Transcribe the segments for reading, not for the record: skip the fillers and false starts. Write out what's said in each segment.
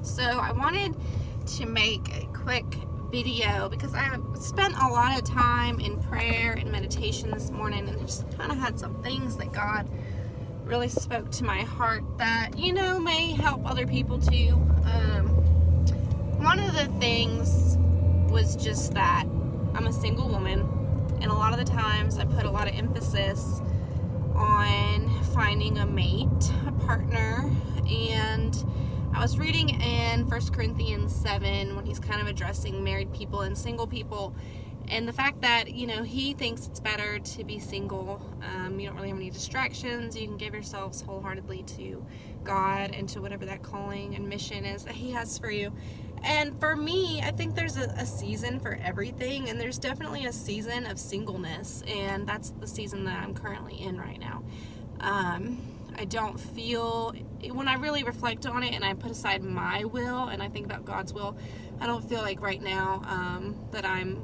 So I wanted to make a quick video because I spent a lot of time in prayer and meditation this morning, and just kind of had some things that God really spoke to my heart that, may help other people too. One of the things was just that I'm a single woman, and a lot of the times I put a lot of emphasis on finding a mate, a partner, and I was reading in 1 Corinthians 7 when he's kind of addressing married people and single people, and the fact that, he thinks it's better to be single. You don't really have any distractions. You can give yourselves wholeheartedly to God and to whatever that calling and mission is that he has for you. And for me, I think there's a season for everything, and there's definitely a season of singleness, and that's the season that I'm currently in right now. I don't feel, when I really reflect on it and I put aside my will and I think about God's will, I don't feel like right now that I'm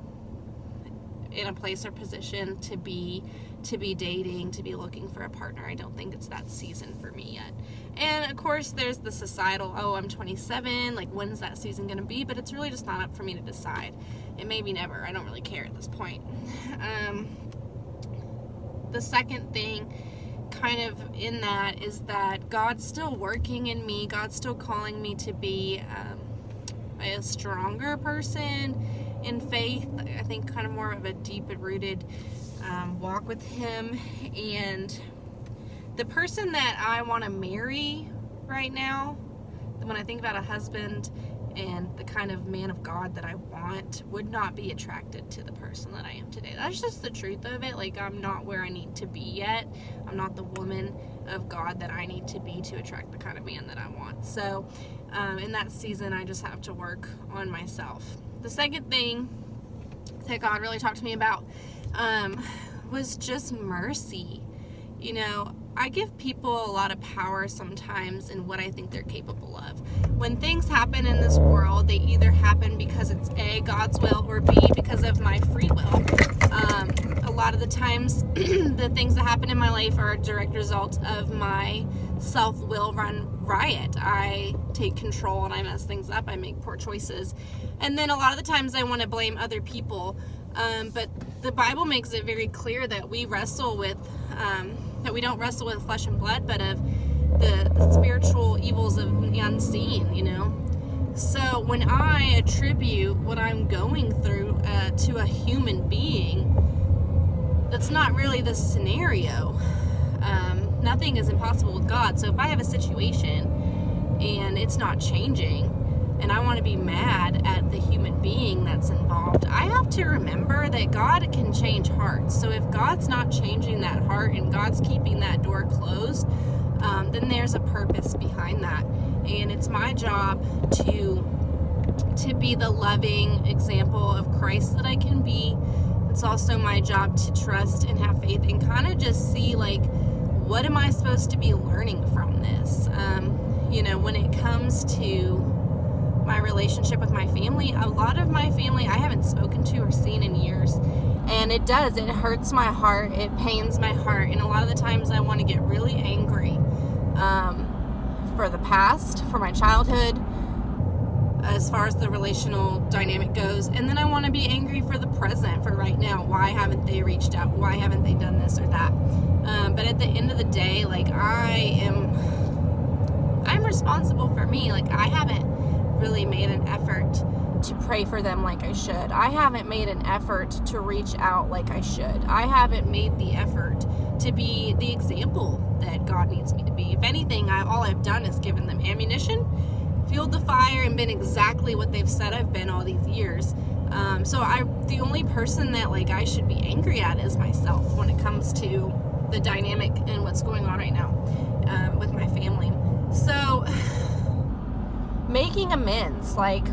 in a place or position to be dating, to be looking for a partner. I don't think it's that season for me yet. And of course there's the societal, I'm 27, like when's that season going to be? But it's really just not up for me to decide. It may be never. I don't really care at this point. The second thing kind of in that is that God's still working in me. God's still calling me to be a stronger person in faith. I think kind of more of a deep and rooted walk with him. And the person that I want to marry right now, when I think about a husband and the kind of man of God that I want, would not be attracted to the person that I am today. That's just the truth of it. Like, I'm not where I need to be yet. I'm not the woman of God that I need to be to attract the kind of man that I want. So in that season, I just have to work on myself. The second thing that God really talked to me about was just mercy. I give people a lot of power sometimes in what I think they're capable of. When things happen in this world, they either happen because it's A, God's will, or B, because of my free will. A lot of the times, the things that happen in my life are a direct result of my self-will run riot. I take control and I mess things up. I make poor choices. And then a lot of the times I want to blame other people. But the Bible makes it very clear that we wrestle with, that we don't wrestle with flesh and blood, but of the spiritual evils of the unseen, So when I attribute what I'm going through to a human being, that's not really the scenario. Nothing is impossible with God. So if I have a situation and it's not changing, and I want to be mad at the human being that's involved, I have to remember that God can change hearts. So if God's not changing that heart and God's keeping that door closed, then there's a purpose behind that. And it's my job to be the loving example of Christ that I can be. It's also my job to trust and have faith and kind of just see, like, what am I supposed to be learning from this? When it comes to my relationship with my family, a lot of my family I haven't spoken to or seen in years, and it hurts my heart, it pains my heart, and a lot of the times I want to get really angry for the past, for my childhood, as far as the relational dynamic goes, and then I want to be angry for the present, for right now. Why haven't they reached out? Why haven't they done this or that? But at the end of the day, like, I'm responsible for me. Like, I haven't really made an effort to pray for them like I should. I haven't made an effort to reach out like I should. I haven't made the effort to be the example that God needs me to be. If anything, all I've done is given them ammunition, fueled the fire, and been exactly what they've said I've been all these years. So the only person that, like, I should be angry at is myself when it comes to the dynamic and what's going on right now with my family. So making amends, like,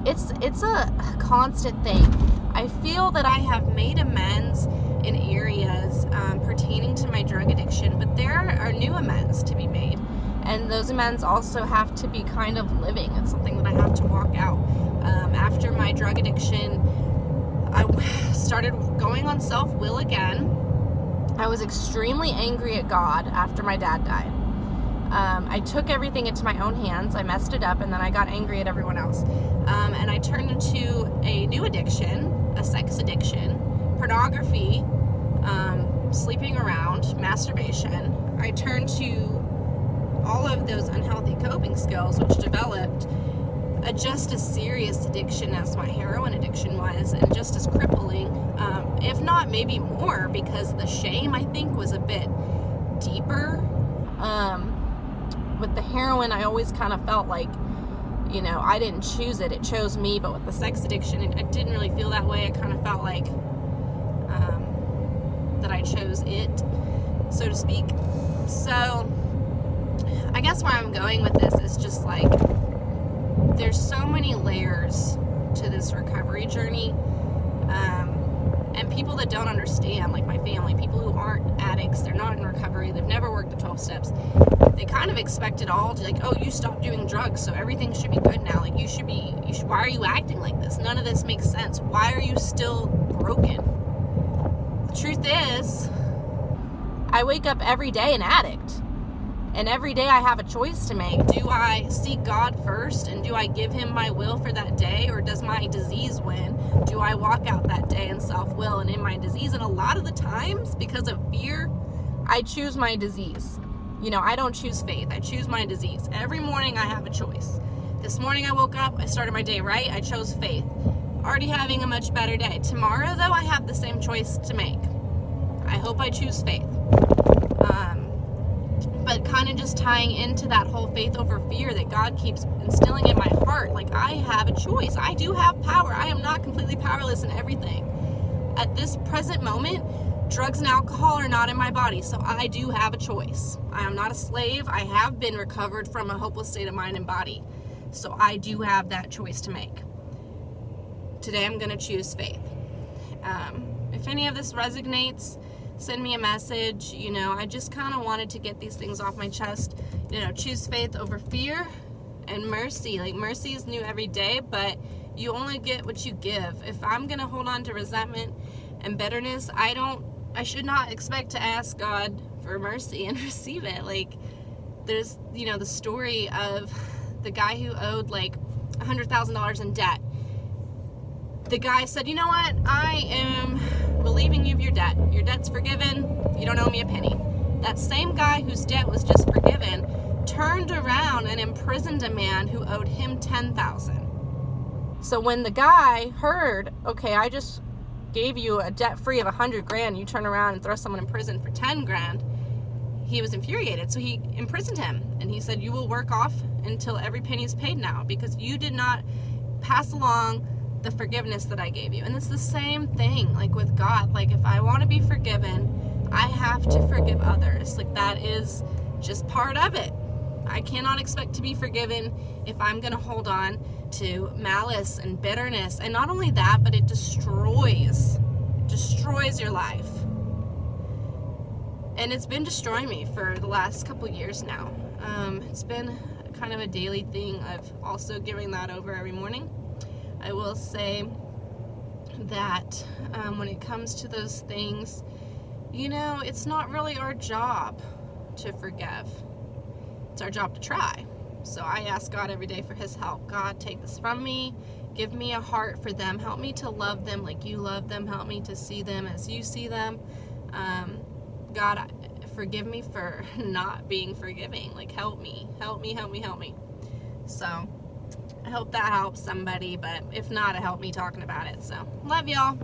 it's a constant thing. I feel that I have made amends in areas pertaining to my drug addiction, but there are new amends to be made, and those amends also have to be kind of living. It's something that I have to walk out. After my drug addiction, I started going on self-will again. I was extremely angry at God after my dad died. I took everything into my own hands. I messed it up, and then I got angry at everyone else. And I turned into a new addiction, a sex addiction, pornography, sleeping around, masturbation. I turned to all of those unhealthy coping skills, which developed just as serious addiction as my heroin addiction was, and just as crippling, if not maybe more, because the shame, I think, was a bit deeper. With the heroin, I always kind of felt like, I didn't choose it, it chose me. But with the sex addiction, I didn't really feel that way. I kind of felt like that I chose it, so to speak. So I guess where I'm going with this is just like, there's so many layers to this recovery journey, and people that don't understand, like my family, people who aren't addicts, they're not in recovery, they've never worked the 12 steps, they kind of expect it all to, like, oh, you stopped doing drugs, so everything should be good now. Like, why are you acting like this? None of this makes sense. Why are you still broken? The truth is, I wake up every day an addict. And every day I have a choice to make. Do I seek God first, and do I give him my will for that day, or does my disease win? Do I walk out that day in self-will and in my disease? And a lot of the times, because of fear, I choose my disease. I don't choose faith. I choose my disease. Every morning I have a choice. This morning I woke up, I started my day right, I chose faith. Already having a much better day. Tomorrow, though, I have the same choice to make. I hope I choose faith. But kind of just tying into that whole faith over fear that God keeps instilling in my heart. Like, I have a choice. I do have power. I am not completely powerless in everything. At this present moment, drugs and alcohol are not in my body, so I do have a choice. I am not a slave. I have been recovered from a hopeless state of mind and body, so I do have that choice to make. Today I'm going to choose faith. If any of this resonates, send me a message. I just kind of wanted to get these things off my chest. Choose faith over fear and mercy. Like, mercy is new every day, but you only get what you give. If I'm going to hold on to resentment and bitterness, I should not expect to ask God for mercy and receive it. Like, there's, the story of the guy who owed like $100,000 in debt. The guy said, you know what? I am relieving you of your debt. Your debt's forgiven. You don't owe me a penny. That same guy whose debt was just forgiven turned around and imprisoned a man who owed him $10,000. So when the guy heard, okay, I just gave you a debt free of $100,000, you turn around and throw someone in prison for $10,000, he was infuriated. So he imprisoned him, and he said, you will work off until every penny is paid now, because you did not pass along the forgiveness that I gave you. And it's the same thing, like with God. Like, if I want to be forgiven, I have to forgive others. Like, that is just part of it. I cannot expect to be forgiven if I'm going to hold on to malice and bitterness. And not only that, but it destroys your life. And it's been destroying me for the last couple years now. It's been kind of a daily thing of also giving that over every morning. I will say that when it comes to those things, it's not really our job to forgive. It's our job to try. So I ask God every day for his help. God, take this from me. Give me a heart for them. Help me to love them like you love them. Help me to see them as you see them. God, forgive me for not being forgiving. Like, help me. So I hope that helps somebody, but if not, it helped me talking about it. So love y'all.